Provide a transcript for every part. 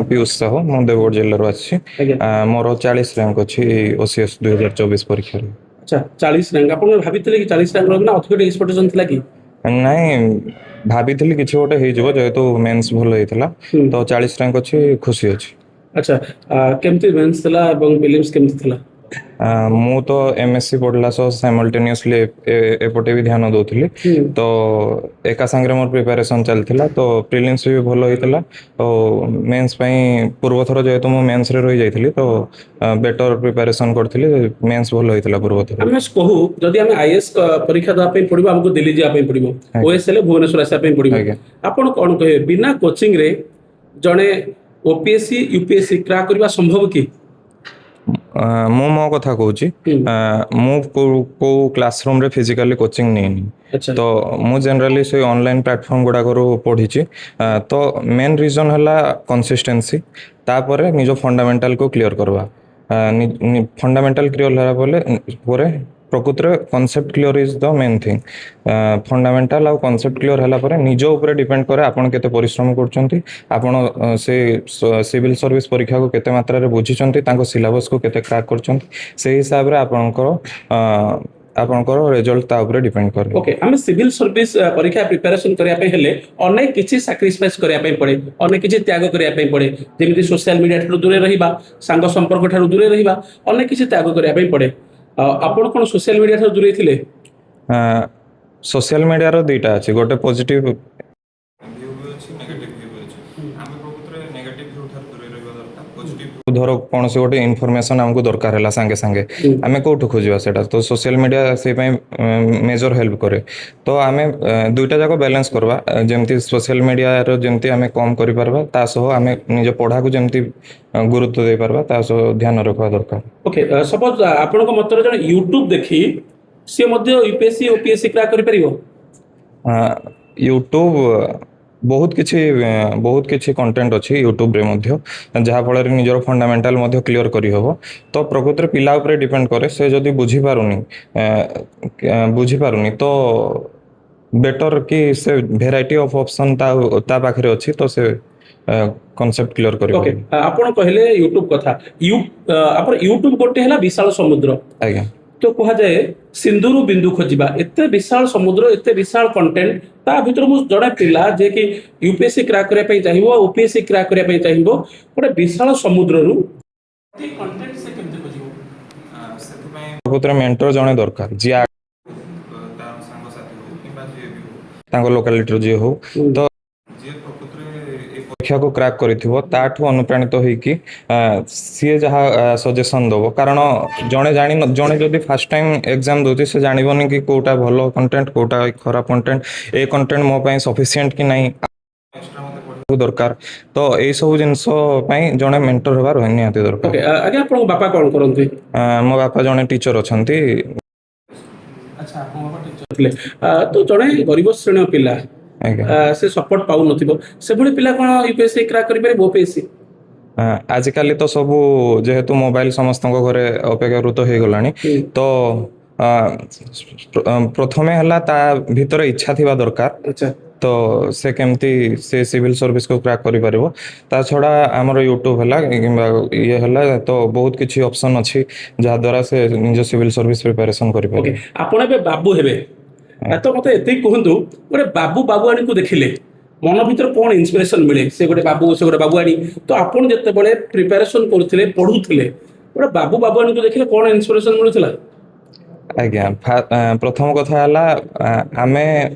पीयूष साहू मु देवगढ़ जिल्लाରୁ ଆସିଛି ଆଜ୍ଞା ମୋର 40 rank ଅଛି OCS 2024 ପରୀକ୍ଷାରେ। ଆଚ୍ଛା 40 ରାଙ୍କ ଆପଣ ଭାବିଥିଲେ କି 40 ରାଙ୍କ ରହିବ ନା ଅଧିକ ଟିକେ ଏକ୍ସପେକ୍ଟେସନ ଥିଲା କି? ନାଇଁ ଭାବିଥିଲି କିଛି ଗୋଟେ ହେଇଯିବ ଯେହେତୁ ମେନ୍ସ ଭଲ ହେଇଥିଲା ତ 40 rank ଅଛି ଖୁସି ଅଛି। ଆଚ୍ଛା କେମିତି ମେନ୍ସ ଥିଲା ଏବଂ ପ୍ରିଲିମ୍ସ କେମିତି ଥିଲା? ମୁଁ ତ MSc ପଢିଲା ସହ ସାଇମଲ୍ଟେନିୟସଲି ଏପଟେ ବି ଧ୍ୟାନ ଦଉଥିଲି ତ ଏକା ସାଙ୍ଗରେ ମୋର ପ୍ରିପାରେସନ୍ ଚାଲିଥିଲା ତ ପ୍ରିଲିମ୍ସ ବି ଭଲ ହେଇଥିଲା ତ ମେନ୍ସ ପାଇଁ ପୂର୍ବଥର ଯେହେତୁ ମୁଁ ମେନ୍ସରେ ରହିଯାଇଥିଲି ତ ବେଟର ପ୍ରିପାରେସନ୍ କରିଥିଲି ମେନ୍ସ ଭଲ ହେଇଥିଲା ପୂର୍ବଥର। ଆମେ କହୁ ଯଦି ଆମେ IAS ପରୀକ୍ଷା ଦେବା ପାଇଁ ପଡିବ ଆମକୁ ଦିଲ୍ଲୀ ଯିବା ପାଇଁ ପଡିବ OS ହେଲେ ଭୁବନେଶ୍ୱର ଆସିବା ପାଇଁ ପଡିବ ଆଜ୍ଞା ଆପଣ କଣ କହିବେ ବିନା କୋଚିଂ ରେ ଜଣେ OPSC UPSC କ୍ରାକ୍ କରିବା ସମ୍ଭବ କି? ମୁଁ ମୋ କଥା କହୁଛି ମୁଁ କୋଉ କ୍ଲାସରୁମ୍ରେ ଫିଜିକାଲି କୋଚିଂ ନେଇନି ଆଚ୍ଛା ତ ମୁଁ ଜେନେରାଲି ସେ ଅନଲାଇନ୍ ପ୍ଲାଟଫର୍ମ ଗୁଡ଼ାକରୁ ପଢ଼ିଛି ତ ମେନ୍ ରିଜନ୍ ହେଲା କନସିଷ୍ଟେନ୍ସି ତାପରେ ନିଜ ଫଣ୍ଡାମେଣ୍ଟାଲକୁ କ୍ଲିୟର କରିବା ଫଣ୍ଡାମେଣ୍ଟାଲ କ୍ଲିୟର ହେଲା ପରେ ପ୍ରକୃତରେ concept clear is the main thing fundamental ଆଉ କନସେପ୍ଟ କ୍ଲିୟର ହେଲା ପରେ ନିଜ ଉପରେ ଡିପେଣ୍ଡ କରେ ଆପଣ କେତେ ପରିଶ୍ରମ କରୁଛନ୍ତି ଆପଣ ସେ ସିଭିଲ୍ ସର୍ଭିସ୍ ପରୀକ୍ଷାକୁ କେତେ ମାତ୍ରାରେ ବୁଝିଛନ୍ତି ତାଙ୍କ ସିଲାବସ୍କୁ କେତେ କ୍ରାକ୍ କରୁଛନ୍ତି ସେଇ ହିସାବରେ ଆପଣଙ୍କର ରେଜଲ୍ଟ ତା ଉପରେ ଡିପେଣ୍ଡ କରେ। ଓକେ ଆମେ ସିଭିଲ୍ ସର୍ଭିସ୍ ପରୀକ୍ଷା ପ୍ରିପାରେସନ୍ କରିବା ପାଇଁ ହେଲେ ଅନେକ କିଛି ସାକ୍ରିଫାଇସ୍ କରିବା ପାଇଁ ପଡ଼େ ଅନେକ କିଛି ତ୍ୟାଗ କରିବା ପାଇଁ ପଡ଼େ ଯେମିତି ସୋସିଆଲ ମିଡ଼ିଆ ଠାରୁ ଦୂରରେ ରହିବା ସାଙ୍ଗ ସମ୍ପର୍କ ଠାରୁ ଦୂରରେ ରହିବା ଅନେକ କିଛି ତ୍ୟାଗ କରିବା ପାଇଁ ପଡ଼େ ଆପଣ କ'ଣ ସୋସିଆଲ ମିଡ଼ିଆ ଠାରୁ ଦୂରେଇ ଥିଲେ? ସୋସିଆଲ ମିଡ଼ିଆର ଦୁଇଟା ଅଛି ଗୋଟେ ପଜିଟିଭ ଧର କୌଣସି ଗୋଟେ ଇନଫର୍ମେସନ୍ ଆମକୁ ଦରକାର ହେଲା ସାଙ୍ଗେ ସାଙ୍ଗେ ଆମେ କୋଉଠୁ ଖୋଜିବା ସେଇଟା ତ ସୋସିଆଲ ମିଡ଼ିଆ ସେଇ ପାଇଁ ମେଜର ହେଲ୍ପ କରେ ତ ଆମେ ଦୁଇଟା ଯାକ ବାଲାନ୍ସ କରିବା ଯେମିତି ସୋସିଆଲ ମିଡ଼ିଆର ଯେମିତି ଆମେ କମ୍ କରିପାରିବା ତା ସହ ଆମେ ନିଜ ପଢ଼ାକୁ ଯେମିତି ଗୁରୁତ୍ୱ ଦେଇପାରିବା ତା ସହ ଧ୍ୟାନ ରଖିବା ଦରକାର। ଓକେ ସପୋଜ ଆପଣଙ୍କ ମତରେ ଜଣେ ୟୁଟ୍ୟୁବ ଦେଖି ସିଏ ମଧ୍ୟ UPSC OPSC କ୍ରାକ୍ କରିପାରିବ? ୟୁଟ୍ୟୁବ ବହୁତ କିଛି କଣ୍ଟେଣ୍ଟ ଅଛି ୟୁଟ୍ୟୁବରେ ମଧ୍ୟ ଯାହାଫଳରେ ନିଜର ଫଣ୍ଡାମେଣ୍ଟାଲ ମଧ୍ୟ କ୍ଲିୟର କରିହେବ ତ ପ୍ରକୃତରେ ପିଲା ଉପରେ ଡିପେଣ୍ଡ କରେ ସେ ଯଦି ବୁଝିପାରୁନି ତ ବେଟର କି ସେ ଭେରାଇଟି ଅଫ୍ ଅପସନ୍ ତା ପାଖରେ ଅଛି ତ ସେ କନସେପ୍ଟ କ୍ଲିୟର କରିବ। ଓକେ ଆପଣ କହିଲେ ୟୁଟ୍ୟୁବ କଥା ଆପଣ ୟୁଟ୍ୟୁବ ଗୋଟେ ହେଲା ବିଶାଳ ସମୁଦ୍ର ଆଜ୍ଞା ତ କୁହାଯାଏ ସିନ୍ଧୁରୁ ବିନ୍ଦୁ ଖୋଜିବା ଏତେ ବିଶାଳ ସମୁଦ୍ର ଏତେ ବିଶାଳ କଣ୍ଟେଣ୍ଟ ତା ଭିତରୁ ମୁଁ ଜଣେ ପିଲା ଯେ କି UPSC କ୍ରାକ୍ କରିବା ପାଇଁ ଚାହିଁବ OPSC କ୍ରାକ୍ କରିବା ପାଇଁ ଚାହିଁବ ଗୋଟେ ବିଶାଳ ସମୁଦ୍ରରୁ କଣ୍ଟେଣ୍ଟ ସେ କେମିତି ଖୋଜିବ? ସେଥିପାଇଁ ପ୍ରକୃତରେ ମେଣ୍ଟର ଜଣେ ଦରକାର ଯିଏ ତାଙ୍କ ଲୋକାଲିଟିରୁ ଯିଏ ହଉ ତ ଯିଏ ପ୍ରକୃତରେ ଏ ପରୀକ୍ଷାକୁ କ୍ରାକ୍ କରିଥିବ ତାଠୁ ଅନୁପ୍ରାଣିତ ହେଇକି ସିଏ ଯାହା ସଜେସନ୍ ଦେବ କାରଣ ଜଣେ ଯଦି ଫାର୍ଷ୍ଟ ଟାଇମ୍ ଏକ୍ଜାମ୍ ଦେଉଛି ସେ ଜାଣିବନି କି କେଉଁଟା ଭଲ କଣ୍ଟେଣ୍ଟ କେଉଁଟା ଖରାପ କଣ୍ଟେଣ୍ଟ ଏ କଣ୍ଟେଣ୍ଟ ମୋ ପାଇଁ ସଫିସିଏଣ୍ଟ କି ନାହିଁ ଦରକାର ତ ଏଇ ସବୁ ଜିନିଷ ପାଇଁ ଜଣେ ମେଣ୍ଟର ହେବା ନିହାତି ଦରକାର। ଆଜ୍ଞା ଆପଣଙ୍କ ବାପା କ'ଣ କରନ୍ତି? ମୋ ବାପା ଜଣେ ଟିଚର ଅଛନ୍ତି। ଆଚ୍ଛା ଆପଣଙ୍କ ବାପା ଟିଚର ଥିଲେ ତ ଜଣେ ଗରିବ ଶ୍ରେଣୀର ପିଲା ସେ ସପୋର୍ଟ ପାଉନଥିବ ସେଭଳି ପିଲା କ'ଣ UPSC କ୍ରାକ୍ କରିପାରିବ OPSC? ଆଜିକାଲି ତ ସବୁ ଯେହେତୁ ମୋବାଇଲ ସମସ୍ତଙ୍କ ଘରେ ଅପେକ୍ଷାକୃତ ହେଇଗଲାଣି ତ ପ୍ରଥମେ ହେଲା ତା ଭିତରେ ଇଚ୍ଛା ଥିବା ଦରକାର ତ ସେ କେମିତି ସେ ସିଭିଲ୍ ସର୍ଭିସକୁ କ୍ରାକ୍ କରିପାରିବ ତା ଛଡ଼ା ଆମର ୟୁଟ୍ୟୁବ ହେଲା କିମ୍ବା ଇଏ ହେଲା ତ ବହୁତ କିଛି ଅପସନ୍ ଅଛି ଯାହାଦ୍ୱାରା ସେ ନିଜ ସିଭିଲ୍ ସର୍ଭିସ ପ୍ରିପାରେସନ୍ କରିପାରିବ। ଆପଣ ଏବେ ବାବୁ ହେବେ ତ ମୋତେ ଏତିକି କୁହନ୍ତୁ ଗୋଟେ ବାବୁଆଣୀକୁ ଦେଖିଲେ ମନ ଭିତରେ କ'ଣ ଇନ୍ସପିରେସନ୍ ମିଳେ ସେ ଗୋଟେ ବାବୁଆଣୀ ତ ଆପଣ ଯେତେବେଳେ ପ୍ରିପାରେସନ୍ କରୁଥିଲେ ପଢ଼ୁଥିଲେ ଗୋଟେ ବାବୁଆଣୀକୁ ଦେଖିଲେ କ'ଣ ଇନ୍ସପିରେସନ୍ ମିଳୁଥିଲା? ଆଜ୍ଞା ପ୍ରଥମ କଥା ହେଲା ଆମେ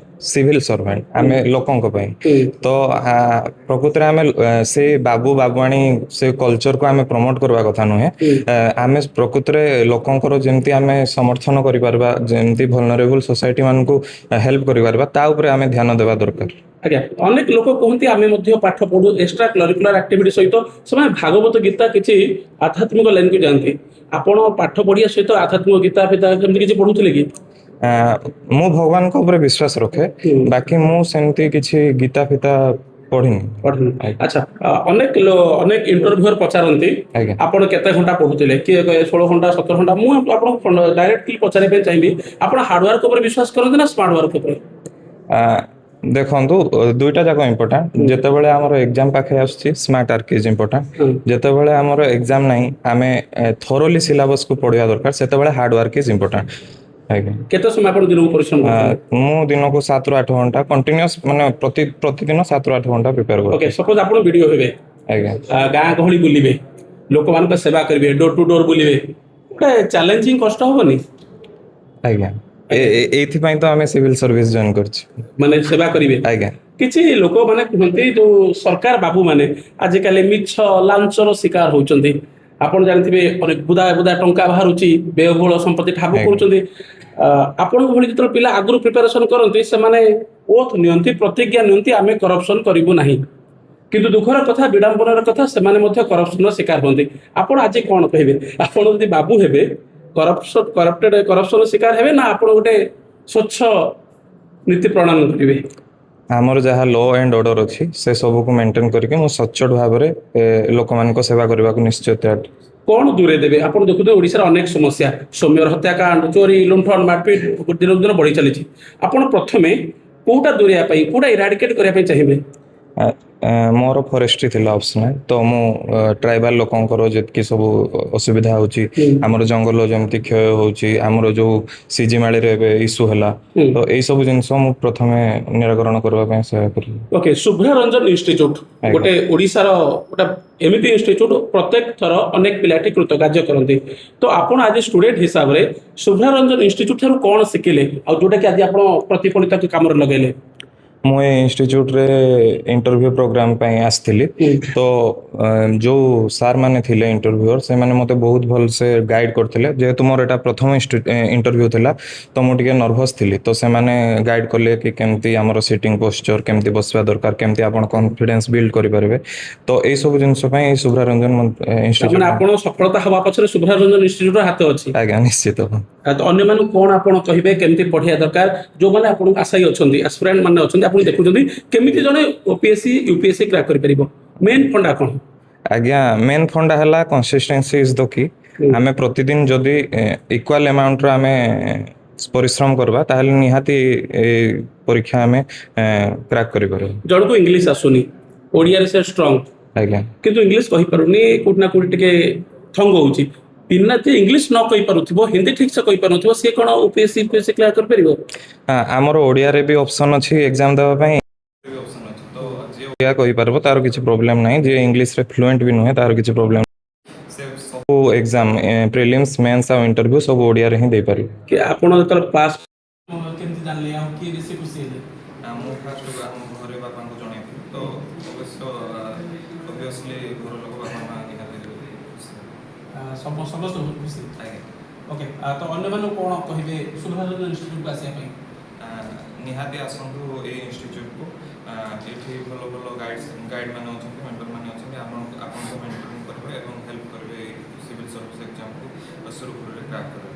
ସିଭିଲ୍ ସର୍ଭାଣ୍ଟ ଆମେ ଲୋକଙ୍କ ପାଇଁ ତ ପ୍ରକୃତରେ ଆମେ ସେ ବାବୁଆଣୀ ସେ କଲଚରକୁ ଆମେ ପ୍ରମୋଟ କରିବା କଥା ନୁହେଁ ଆମେ ପ୍ରକୃତରେ ଲୋକଙ୍କର ଯେମିତି ଆମେ ସମର୍ଥନ କରିପାରିବା ଯେମିତି ଭଲନରେବୁଲ ସୋସାଇଟି ମାନଙ୍କୁ ହେଲ୍ପ କରିପାରିବା ତା ଉପରେ ଆମେ ଧ୍ୟାନ ଦେବା ଦରକାର। ଆଜ୍ଞା ଅନେକ ଲୋକ କହନ୍ତି ଆମେ ମଧ୍ୟ ପାଠ ପଢୁ ଏକ୍ସଟ୍ରା କରିକୁଲାର ଆକ୍ଟିଭିଟି ସହିତ ସେମାନେ ଭାଗବତ ଗୀତା କିଛି ଆଧ୍ୟାତ୍ମିକ ଲାଇନକୁ ଯାଆନ୍ତି ଆପଣ ପାଠ ପଢିବା ସହିତ ଆଧ୍ୟାତ୍ମିକ ଗୀତା କେମିତି କିଛି ପଢୁଥିଲେ କି? ମୁଁ ଭଗବାନଙ୍କ ଉପରେ ବିଶ୍ୱାସ ରଖେ ବାକି ମୁଁ ସେମିତି କିଛି ଗୀତା ଫିତା ପଢିନି। ଆଚ୍ଛା ଅନେକ ଇଣ୍ଟରଭ୍ୟୁଅର ପଚାରନ୍ତି ଆପଣ କେତେ ଘଣ୍ଟା ପଢୁଥିଲେ କିଏ 16 ଘଣ୍ଟା 17 ଘଣ୍ଟା ମୁଁ ଆପଣଙ୍କୁ ଡାଇରେକ୍ଟଲି ପଚାରିବା ପାଇଁ ଚାହିଁବି ଆପଣ ହାର୍ଡୱାର୍କ ଉପରେ ବିଶ୍ୱାସ କରନ୍ତି ନା ସ୍ମାର୍ଟ ୱାର୍କ ଉପରେ? ଦେଖନ୍ତୁ ଦୁଇଟା ଯାକ ଇମ୍ପୋର୍ଟାଣ୍ଟ ଯେତେବେଳେ ଆମର ଏକ୍ଜାମ ପାଖେ ଆସୁଛି ସ୍ମାର୍ଟ ଆର୍କିଜ୍ ଇମ୍ପୋର୍ଟାଣ୍ଟ ହୁଁ। ଯେତେବେଳେ ଆମର ଏକ୍ଜାମ ନାହିଁ ଆମେ ଥୋରୋଲି ସିଲାବସକୁ ପଢ଼ିବା ଦରକାର ସେତେବେଳେ ହାର୍ଡ ୱାର୍କ ଇଜ୍ ଇମ୍ପୋର୍ଟାଣ୍ଟ ଆଜ୍ଞା କେତେ ସମୟ ଆପଣ ଦିନକୁ ପରିଶ୍ରମ କରୁଛନ୍ତି? ମୁଁ ଦିନକୁ 7 ରୁ 8 ଘଣ୍ଟା କଣ୍ଟିନ୍ୟୁଅସ୍ ମାନେ ପ୍ରତିଦିନ 7 ରୁ 8 ଘଣ୍ଟା ପ୍ରିପେୟାର ଓକେ, କରୁଛି ସପୋଜ ଆପଣ ଭିଡ଼ିଓ ହେବେ, ଆଜ୍ଞା ଗାଁ ଗହଳି ବୁଲିବେ, ଲୋକମାନଙ୍କ ସେବା କରିବେ, ଡୋର ଟୁ ଡୋର ବୁଲିବେ, ଗୋଟେ ଚ୍ୟାଲେଞ୍ଜିଂ କଷ୍ଟ ହବନି? ଆଜ୍ଞା ଏଇଥିପାଇଁ ତ ଆମେ ସିଭିଲ ସର୍ଭିସ ଜଏନ୍ କରିଛୁ ମାନେ ସେବା କରିବେ। ଆଜ୍ଞା କିଛି ଲୋକମାନେ କୁହନ୍ତି ଯୋଉ ସରକାର ବାବୁ ମାନେ ଆଜିକାଲି ମିଛ ଲାଞ୍ଚର ଶିକାର ହଉଛନ୍ତି। ଆପଣ ଜାଣିଥିବେ ଅନେକ ବୁଦା ବୁଦା ଟଙ୍କା ବାହାରୁଛି, ବ୍ୟୟବହୁଳ ସମ୍ପତ୍ତି ଠାବ ଆଜ୍ଞା କରୁଛନ୍ତି। ଆପଣଙ୍କ ଭଳି ଯେତେବେଳେ ପିଲା ଆଗରୁ ପ୍ରିପାରେସନ କରନ୍ତି ସେମାନେ ଓଥ ନିଅନ୍ତି, ପ୍ରତିଜ୍ଞା ନିଅନ୍ତି ଆମେ କରପସନ କରିବୁ ନାହିଁ। କିନ୍ତୁ ଦୁଃଖର କଥା, ବିଡ଼ମ୍ବନାର କଥା, ସେମାନେ ମଧ୍ୟ କରପସନର ଶିକାର ହୁଅନ୍ତି। ଆପଣ ଆଜି କଣ କହିବେ? ଆପଣ ଯଦି ବାବୁ ହେବେ କରପସନ ଶିକାର ହେବେ ନା ଆପଣ ଗୋଟେ ସ୍ୱଚ୍ଛ ନୀତି ପ୍ରଣୟନ କରିବେ? ଆମର ଯାହା ଲ ଆଣ୍ଡ ଅର୍ଡର ଅଛି ସେ ସବୁକୁ ମେଣ୍ଟେନ କରିକି ମୁଁ ସଚ୍ଚୋଟ ଭାବରେ ଲୋକମାନଙ୍କ ସେବା କରିବାକୁ ନିଶ୍ଚୟ ତୈୟାର। କଣ ଦୂରେଇ ଦେବେ? ଆପଣ ଦେଖୁଥିବେ ଓଡ଼ିଶାର ଅନେକ ସମସ୍ୟା, ସୌମ୍ୟର ହତ୍ୟାକାଣ୍ଡ, ଚୋରି, ଲୁଣ୍ଠନ, ମାରପିଟ ଦିନକୁ ଦିନ ବଢ଼ି ଚାଲିଛି। ଆପଣ ପ୍ରଥମେ କୋଉଟା ଦୂରେଇବା ପାଇଁ, କୋଉଟା ଇରାଡିକେଟ କରିବା ପାଇଁ ଚାହିଁବେ? ମୋର ଫରେଷ୍ଟ୍ରି ଥିଲା ଅପସନାଲ, ତ ମୁଁ ଟ୍ରାଇବାଲ ଲୋକଙ୍କର ଯେତିକି ସବୁ ଅସୁବିଧା ହେଉଛି ହୁଁ। ଆମର ଜଙ୍ଗଲ ଯେମିତି କ୍ଷୟ ହେଉଛି, ଆମର ଯେଉଁ ସିଜିମାଳିରେ ଏବେ ଇସ୍ୟୁ ହେଲା, ହୁଁ। ତ ଏଇସବୁ ଜିନିଷ ମୁଁ ପ୍ରଥମେ ନିରାକରଣ କରିବା ପାଇଁ ସହାୟ କରିବି। ଓକେ, ଶୁଭ୍ରା ରଞ୍ଜନ ଇନଷ୍ଟିଚ୍ୟୁଟ ଆଜ୍ଞା ଗୋଟେ ଓଡ଼ିଶାର ଗୋଟେ ଏମିତି ଇନଷ୍ଟିଚ୍ୟୁଟ, ପ୍ରତ୍ୟେକ ଥର ଅନେକ ପିଲାଟି କୃତକାର୍ଯ୍ୟ କରନ୍ତି। ତ ଆପଣ ଆଜି ଷ୍ଟୁଡେଣ୍ଟ ହିସାବରେ ଶୁଭ୍ରା ରଞ୍ଜନ ଇନଷ୍ଟିଚ୍ୟୁଟ ଠାରୁ କଣ ଶିଖିଲେ ଆଉ ଯୋଉଟା କି ଆଜି ଆପଣ ପ୍ରତିଫଳିତ କାମରେ ଲଗେଇଲେ? ମୁଁ ଏ ଇନଷ୍ଟିଚ୍ୟୁଟରେ ଇଣ୍ଟରଭ୍ୟୁ ପ୍ରୋଗ୍ରାମ ପାଇଁ ଆସିଥିଲି। ହୁଁ। ତ ଯେଉଁ ସାର୍ ମାନେ ଥିଲେ ଇଣ୍ଟରଭ୍ୟୁଅର ସେମାନେ ମୋତେ ବହୁତ ଭଲସେ ଗାଇଡ଼ କରିଥିଲେ। ଯେହେତୁ ମୋର ଏଇଟା ପ୍ରଥମ ଇଣ୍ଟରଭ୍ୟୁ ଥିଲା ତ ମୁଁ ଟିକେ ନର୍ଭସ୍ ଥିଲି, ତ ସେମାନେ ଗାଇଡ଼ କଲେ କି କେମିତି ଆମର ସିଟିଂ ପୋସ୍ଚର କେମିତି ବସିବା ଦରକାର, କେମିତି ଆପଣ କନଫିଡେନ୍ସ ବିଲ୍ଡ କରିପାରିବେ। ତ ଏଇସବୁ ଜିନିଷ ପାଇଁ ଏଇ ଶୁଭ୍ରା ରଞ୍ଜନ ତାମାନେ ଇନଷ୍ଟିଚ୍ୟୁଟ। ଆପଣ ସଫଳତା ହବା ପଛରେ ଶୁଭ୍ରା ରଞ୍ଜନ ଇନଷ୍ଟିଚ୍ୟୁଟର ହାତ ଅଛି। ଆଜ୍ଞା ନିଶ୍ଚିତ। ତ ଅନ୍ୟମାନଙ୍କୁ କଣ ଆପଣ କହିବେ କେମିତି ପଢିବା ଦରକାର? ଯୋଉମାନେ ଆପଣଙ୍କୁ ଆଶାୟୀ ଅଛନ୍ତି, ଆସ୍ପିରାଣ୍ଟ ମାନେ ଅଛନ୍ତି, ଆପଣ ଦେଖୁଛନ୍ତି କେମିତି ଜଣେ ଓପିଏସସି ୟୁପିଏସସି କ୍ରାକ୍ କରିପାରିବ, ମେନ୍ ଫଣ୍ଡା କଣ? ଆଜ୍ଞା ମେନ୍ ଫଣ୍ଡା ହେଲା କନସିଷ୍ଟେନ୍ସି ଇଜ୍ ଦ କି। ହୁଁ। ଆମେ ପ୍ରତିଦିନ ଯଦି ଇକ୍ୱାଲ ଆମାଉଣ୍ଟର ଆମେ ପରିଶ୍ରମ କରିବା ତାହେଲେ ନିହାତି ଏଇ ପରୀକ୍ଷା ଆମେ କ୍ରାକ୍ କରିପାରିବା। ଜଣକୁ ଇଂଲିଶ ଆସୁନି, ଓଡ଼ିଆରେ ସେ ଷ୍ଟ୍ରଙ୍ଗ, ଆଜ୍ଞା କିନ୍ତୁ ଇଂଲିଶ କହିପାରୁନି, କୋଉଠି ନା କୋଉଠି ଟିକେ ଥଙ୍ଗ ହଉଛି। ପିଲା ଯେ ଇଂଲିଶ ନ କହିପାରୁଥିବ, ହିନ୍ଦୀ ଠିକ ସେ କହିପାରୁନଥିବ, ସିଏ କଣ ଓପିଏସସି ୟୁପିଏସସି କ୍ଲିୟର କରିପାରିବ? ଆମର ଓଡ଼ିଆରେ ବି ଅପସନ୍ ଅଛି ଏକ୍ଜାମ ଦେବା ପାଇଁ। ତ ଯିଏ ଓଡ଼ିଆ କହିପାରିବ ତାର କିଛି ପ୍ରୋବ୍ଲେମ୍ ନାହିଁ, ଯିଏ ଇଂଲିଶରେ ଫ୍ଲୁଏଣ୍ଟ ବି ନୁହେଁ ତାର କିଛି ପ୍ରୋବ୍ଲେମ୍। ସେ ସବୁ ଏକ୍ଜାମ ପ୍ରିଲିମ୍ସ ମେନ୍ସ ଆଉ ଇଣ୍ଟରଭ୍ୟୁ ସବୁ ଓଡ଼ିଆରେ ହିଁ ଦେଇପାରିବେ। କି ଆପଣ ଯେତେବେଳେ ପାସ୍ କେମିତି ଜାଣିଲେ ଆଉ କିଏ ବେଶୀ ଖୁସି ହେଲେ? ମୁଁ ଫାଷ୍ଟ ଆମ ଘରେ ବାପାଙ୍କୁ ଜଣେଇଥିଲି, ତ ଅବଭିୟସଲି ଘର ଲୋକ ବାପା ମା ନିହାତି ସମସ୍ତେ ବହୁତ ଖୁସି। ଆଜ୍ଞା ଓକେ, ତ ଅନ୍ୟମାନଙ୍କୁ କଣ କହିବେ ଶୁଭ୍ରା ରଞ୍ଜନ ଇନଷ୍ଟିଚ୍ୟୁଟକୁ ଆସିବା ପାଇଁ? ନିହାତି ଆସନ୍ତୁ ଏଇ ଇନଷ୍ଟିଚ୍ୟୁଟକୁ। ଏଠି ଭଲ ଭଲ ଗାଇଡ଼ ମାନେ ଅଛନ୍ତି, ମେଣ୍ଟର ମାନେ ଅଛନ୍ତି, ଆପଣଙ୍କୁ ମେଣ୍ଟରିଂ କରିବେ ଏବଂ ହେଲ୍ପ କରିବେ ଏଇ ସିଭିଲ୍ ସର୍ଭିସ୍ ଏକ୍ଜାମକୁ ସୁରୁଖୁରୁରେ କ୍ରାକ୍ କରିବେ।